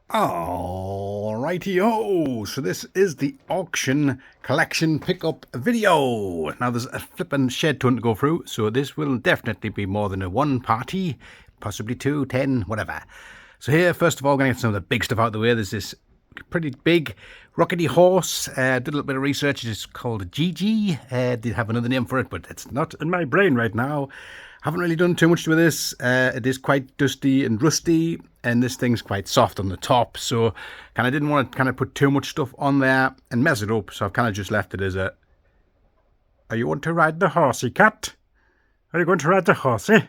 Alrighty-o, so this is the auction collection pickup video. Now there's a flippin' shed ton to go through, so this will definitely be more than a one party, possibly 2, 10, whatever. So here, first of all, we're going to get some of the big stuff out of the way. There's this pretty big rockety horse. Did a little bit of research. It's called Gigi. Did have another name for it, but it's not in my brain right now. Haven't really done too much with this. It is quite dusty and rusty, and this thing's quite soft on the top, so kind of didn't want to kind of put too much stuff on there and mess it up, so I've kind of just left it as a, are you going to ride the horsey, cat? Are you going to ride the horsey?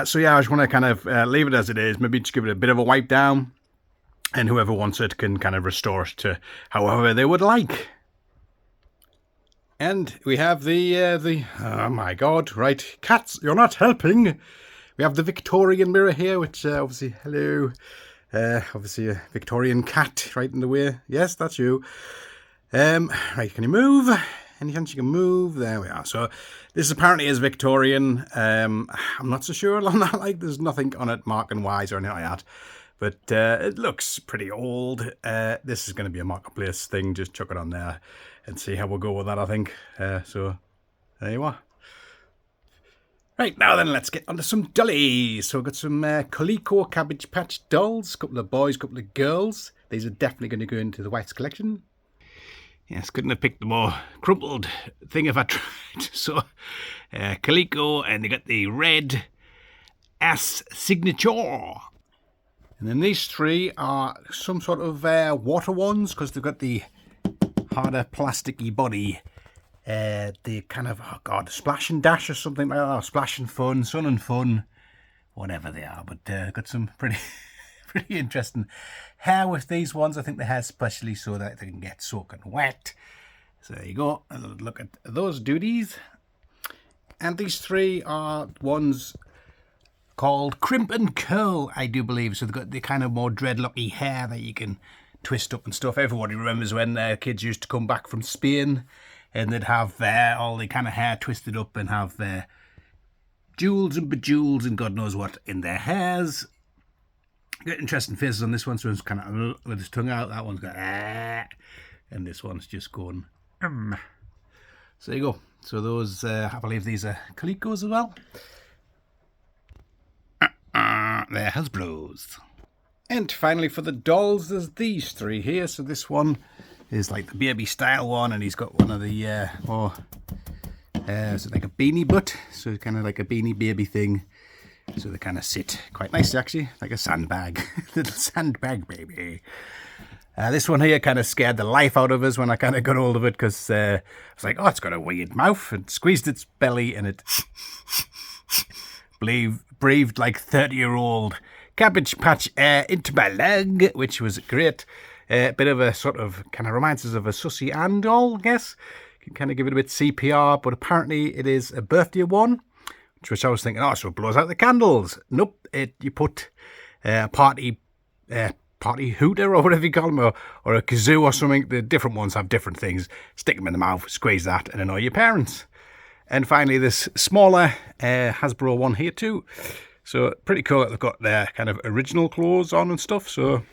So yeah, I just want to kind of leave it as it is, maybe just give it a bit of a wipe down, and whoever wants it can kind of restore it to however they would like. And we have the oh my god, right, cats, you're not helping. We have the Victorian mirror here, which obviously, hello, obviously a Victorian cat right in the way. Yes, that's you. Right, can you move? Any chance you can move? There we are. So this apparently is Victorian. I'm not so sure on that, like there's nothing on it marking wise or anything like that. But it looks pretty old. This is going to be a marketplace thing. Just chuck it on there and see how we'll go with that, I think. So there you are. Right, now then, let's get onto some dollies. So we've got some Coleco Cabbage Patch dolls. A couple of boys, a couple of girls. These are definitely going to go into the White's collection. Yes, couldn't have picked the more crumpled thing if I tried. So Coleco, and they got the red S signature. And then these three are some sort of water ones, because they've got the harder plasticky body. The kind of, oh god, Splash and Dash or something like that. Splash and Fun, Sun and Fun, whatever they are. But got some pretty interesting hair with these ones. I think the hair especially so that they can get soaking wet. So there you go. A little look at those duties. And these three are ones called Crimp and Curl, I do believe. So they've got the kind of more dreadlocky hair that you can twist up and stuff. Everybody remembers when kids used to come back from Spain and they'd have all the kind of hair twisted up and have jewels and bejewels and God knows what in their hairs. Got interesting faces on this one. So one's kind of with his tongue out. That one's got and this one's just going So there you go. So those, I believe these are Colecos as well. They're Hasbro's. And finally for the dolls, there's these three here. So this one is like the baby style one, and he's got one of the more, is it like a beanie butt? So kind of like a beanie baby thing. So they kind of sit quite nicely actually, like a sandbag. Little sandbag baby. This one here kind of scared the life out of us when I kind of got hold of it, because I was like, oh, it's got a weird mouth, and squeezed its belly and it breathed like 30-year-old Cabbage Patch air into my leg, which was great. Bit of a sort of, kind of reminds us of a Susie Ann doll, I guess. Can kind of give it a bit CPR, but apparently it is a birthday one, which I was thinking, oh, so it blows out the candles. Nope, you put a party hooter or whatever you call them, or a kazoo or something. The different ones have different things. Stick them in the mouth, squeeze that, and annoy your parents. And finally, this smaller Hasbro one here too. So pretty cool that they've got their kind of original clothes on and stuff. So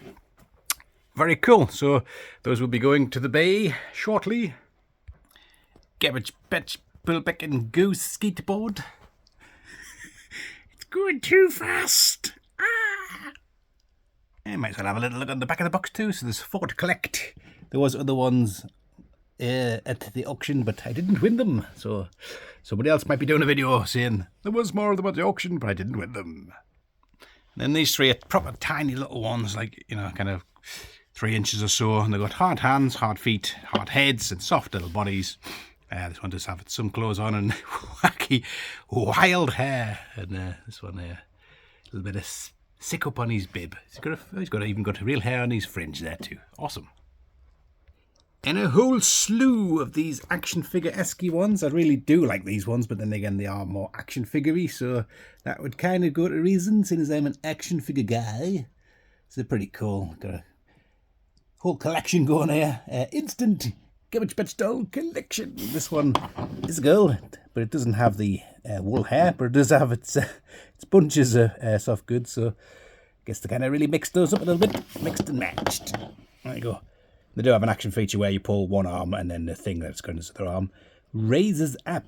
very cool. So those will be going to the bay shortly. Cabbage Patch Bullbeck and Goose skateboard. It's going too fast. I might as well have a little look on the back of the box too. So there's 4 to collect. There was other ones at the auction, but I didn't win them. So somebody else might be doing a video saying there was more of them at the auction, but I didn't win them. And then these three are proper tiny little ones, like, you know, kind of 3 inches or so, and they've got hard hands, hard feet, hard heads, and soft little bodies. This one does have some clothes on and wacky, wild hair, and this one here, a little bit of sick up on his bib. He's even got real hair on his fringe there too. Awesome. And a whole slew of these action figure-esque ones. I really do like these ones, but then again, they are more action figure-y, so that would kind of go to reason, seeing as I'm an action figure guy. So they're pretty cool. Got a whole collection going here. Instant Cabbage Patch doll collection. This one is a girl, but it doesn't have the wool hair, but it does have its bunches of soft goods. So guess they kind of really mixed those up a little bit. Mixed and matched. There you go. They do have an action feature where you pull one arm and then the thing that's going to the other arm raises up.